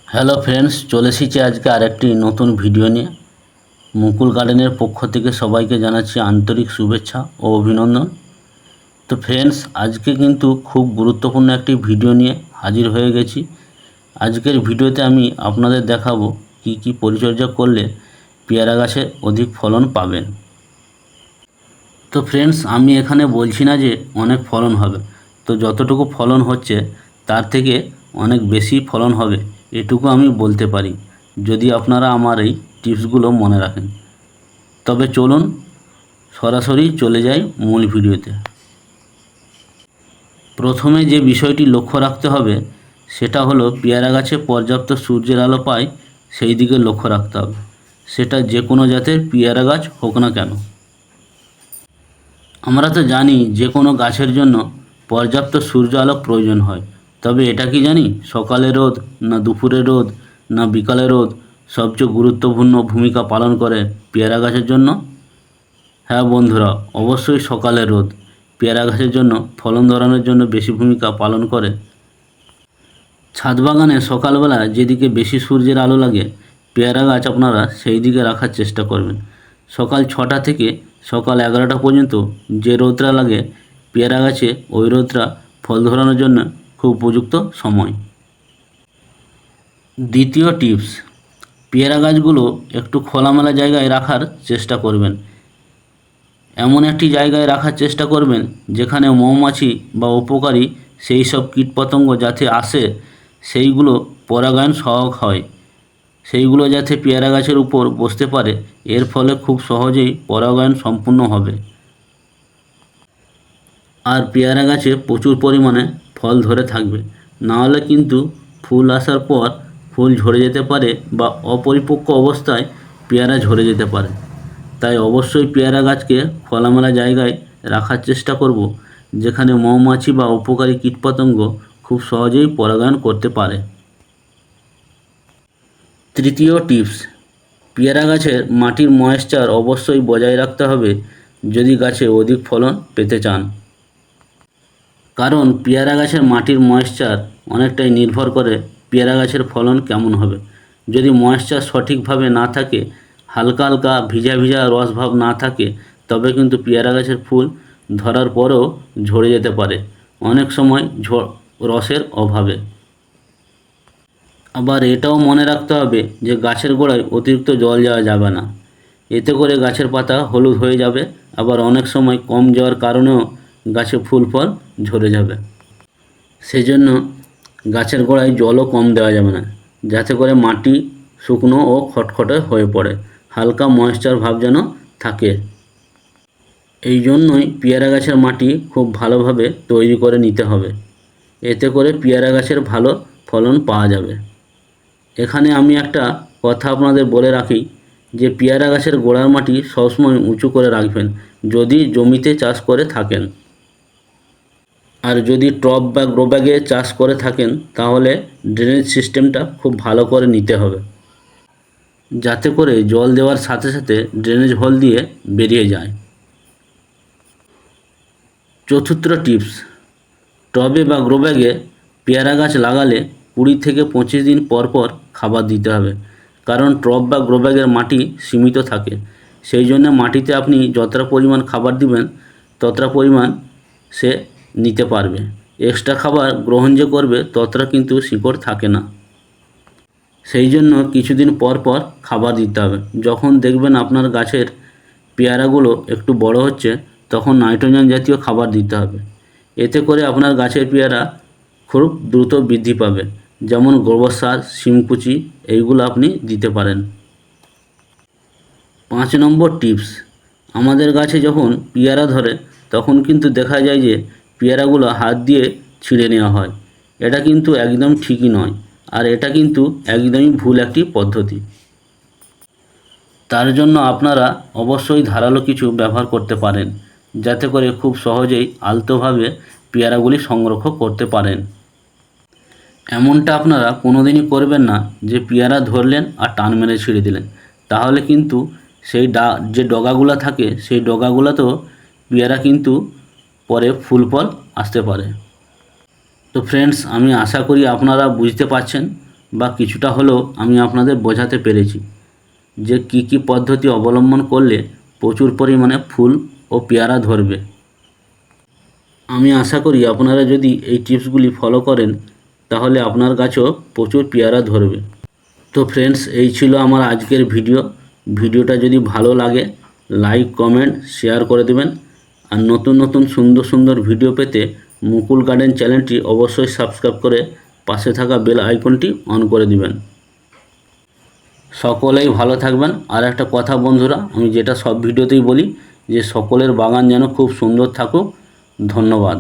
Hello friends, চলে এসেছি আজকে আরেকটি নতুন ভিডিও নিয়ে। মুকুল গার্ডেনের পক্ষ থেকে সবাইকে জানাচ্ছি আন্তরিক শুভেচ্ছা ও অভিনন্দন। তো ফ্রেন্ডস, আজকে কিন্তু খুব গুরুত্বপূর্ণ একটি ভিডিও নিয়ে হাজির হয়ে গেছি। আজকের ভিডিওতে আমি আপনাদের দেখাবো কি পরিচর্যা করলে পেয়ারা গাছে অধিক ফলন পাবেন। তো ফ্রেন্ডস, আমি এখানে বলছি না যে অনেক ফলন হবে, তো যতটুকু ফলন হচ্ছে তার থেকে অনেক বেশি ফলন হবে এটুকু আমি বলতে পারি, যদি আপনারা আমার এই টিপসগুলো মনে রাখেন। তবে চলুন সরাসরি চলে যাই মূল ভিডিওতে। প্রথমে যে বিষয়টি লক্ষ্য রাখতে হবে সেটা হলো পেয়ারা গাছে পর্যাপ্ত সূর্যের আলো পায় সেই দিকে লক্ষ্য রাখতে হবে, সেটা যে কোনো জাতের পেয়ারা গাছ হোক না কেন। আমরা তো জানি যে কোনো গাছের জন্য পর্যাপ্ত সূর্য আলো প্রয়োজন হয়, তবে এটা কি জানি সকালে রোদ না দুপুরে রোদ না বিকালে রোদ সবচেয়ে গুরুত্বপূর্ণ ভূমিকা পালন করে পেয়ারা গাছের জন্য? হ্যাঁ বন্ধুরা, অবশ্যই সকালে রোদ পেয়ারা গাছের জন্য ফলন ধরানোর জন্য বেশি ভূমিকা পালন করে। ছাদ বাগানে সকালবেলা যেদিকে বেশি সূর্যের আলো লাগে পেয়ারা গাছ আপনারা সেই দিকে রাখার চেষ্টা করবেন। সকাল 6টা থেকে সকাল 11টা পর্যন্ত যে রোদটা লাগে পেয়ারা গাছে, ওই রোদটা ফল ধরানোর জন্য খুব উপযুক্ত সময়। দ্বিতীয় টিপস, পেয়ারা গাছগুলো একটু খোলামেলা জায়গায় রাখার চেষ্টা করবেন। এমন একটি জায়গায় রাখার চেষ্টা করবেন যেখানে মৌমাছি বা উপকারী সেই সব কীটপতঙ্গ যাতে আসে, সেইগুলো পরাগায়ন সহায়ক হয়, সেইগুলো যাতে পেয়ারা গাছের উপর বসতে পারে, এর ফলে খুব সহজেই পরাগায়ন সম্পূর্ণ হবে আর পেয়ারা গাছে প্রচুর পরিমাণে ফল ধরে থাকবে। নাহলে কিন্তু ফুল আসার পর ফুল ঝরে যেতে পারে বা অপরিপক্ক অবস্থায় পেয়ারা ঝরে যেতে পারে। তাই অবশ্যই পেয়ারা গাছকে খোলামেলা জায়গায় রাখার চেষ্টা করব যেখানে মৌমাছি বা উপকারী কীটপতঙ্গ খুব সহজেই পরাগায়ন করতে পারে। তৃতীয় টিপস, পেয়ারা গাছের মাটির ময়েশ্চার অবশ্যই বজায় রাখতে হবে যদি গাছে অধিক ফলন পেতে চান। কারণ পেয়ারা গাছের মাটির ময়েশ্চার অনেকটাই নির্ভর করে পেয়ারা গাছের ফলন কেমন হবে। যদি ময়েশ্চার সঠিকভাবে না থাকে, হালকা হালকা ভিজা ভিজা রসভাব না থাকে, তবে কিন্তু পেয়ারা গাছের ফুল ধরার পরেও ঝরে যেতে পারে, অনেক সময় রসের অভাবে। আবার এটাও মনে রাখতে হবে যে গাছের গোড়ায় অতিরিক্ত জল দেওয়া যাবে না, এতে করে গাছের পাতা হলুদ হয়ে যাবে, আবার অনেক সময় কম যাওয়ার কারণেও গাছে ফুল ফল ঝরে যাবে। সেজন্য গাছের গোড়ায় জলও কম দেওয়া যাবে না, যাতে করে মাটি শুকনো ও খটখটে হয়ে পড়ে, হালকা ময়েশ্চার ভাব যেন থাকে। এই জন্যই পেয়ারা গাছের মাটি খুব ভালোভাবে তৈরি করে নিতে হবে, এতে করে পেয়ারা গাছের ভালো ফলন পাওয়া যাবে। এখানে আমি একটা কথা আপনাদের বলে রাখি যে পেয়ারা গাছের গোড়ার মাটি সবসময় উঁচু করে রাখবেন যদি জমিতে চাষ করে থাকেন। আর যদি টব বা গ্রো ব্যাগে চাষ করে থাকেন তাহলে ড্রেনেজ সিস্টেমটা খুব ভালো করে নিতে হবে, যাতে করে জল দেওয়ার সাথে সাথে ড্রেনেজ হোল দিয়ে বেরিয়ে যায়। চতুর্থ টিপস, টবে বা গ্রো ব্যাগে পেয়ারা গাছ লাগালে 20 থেকে 25 দিন পর পর খাবার দিতে হবে। কারণ টব বা গ্রো ব্যাগের মাটি সীমিত থাকে, সেই জন্য মাটিতে আপনি যতটা পরিমাণ খাবার দিবেন ততটা পরিমাণ সে নিতে পারবে। এক্সট্রা খাবার গ্রহণ যে করবে ততটা কিন্তু শিকড় থাকে না, সেই জন্য কিছুদিন পর পর খাবার দিতে হবে। যখন দেখবেন আপনার গাছের পেয়ারাগুলো একটু বড় হচ্ছে তখন নাইট্রোজেন জাতীয় খাবার দিতে হবে, এতে করে আপনার গাছের পেয়ারা খুব দ্রুত বৃদ্ধি পাবে। যেমন গোবর সার, শিমকুচি এইগুলো আপনি দিতে পারেন। 5 নম্বর টিপস, আমাদের গাছে যখন পেয়ারা ধরে তখন কিন্তু দেখা যায় যে পেয়ারাগুলো হাত দিয়ে ছিঁড়ে নেওয়া হয়, এটা কিন্তু একদম ঠিকই নয়, আর এটা কিন্তু একদমই ভুল একটি পদ্ধতি। তার জন্য আপনারা অবশ্যই ধারালো কিছু ব্যবহার করতে পারেন, যাতে করে খুব সহজেই আলতোভাবে পেয়ারাগুলি সংরক্ষণ করতে পারেন। এমনটা আপনারা কোনোদিনই করবেন না যে পেয়ারা ধরলেন আর টান মেরে ছিঁড়ে দিলেন, তাহলে কিন্তু সেই যে ডগাগুলো থাকে সেই ডগাগুলোতেও পেয়ারা কিন্তু পরে ফুল ফল আসতে পারে। তো ফ্রেন্ডস, আমি আশা করি আপনারা বুঝতে পারছেন বা কিছুটা হলেও আমি আপনাদের বোঝাতে পেরেছি যে কি কি পদ্ধতি অবলম্বন করলে প্রচুর পরিমাণে ফুল ও পেয়ারা ধরবে। আমি আশা করি আপনারা যদি এই টিপসগুলি ফলো করেন তাহলে আপনার গাছও প্রচুর পেয়ারা ধরবে। তো ফ্রেন্ডস, এই ছিল আমার আজকের ভিডিওটা যদি ভালো লাগে লাইক কমেন্ট শেয়ার করে দেবেন। আর নতুন নতুন সুন্দর সুন্দর ভিডিও পেতে মুকুল গার্ডেন চ্যানেলটি অবশ্যই সাবস্ক্রাইব করে পাশে থাকা বেল আইকনটি অন করে দিবেন। সকলেই ভালো থাকবেন। আর একটা কথা বন্ধুরা, আমি যেটা সব ভিডিওতেই বলি যে সকলের বাগান যেন খুব সুন্দর থাকুক। ধন্যবাদ।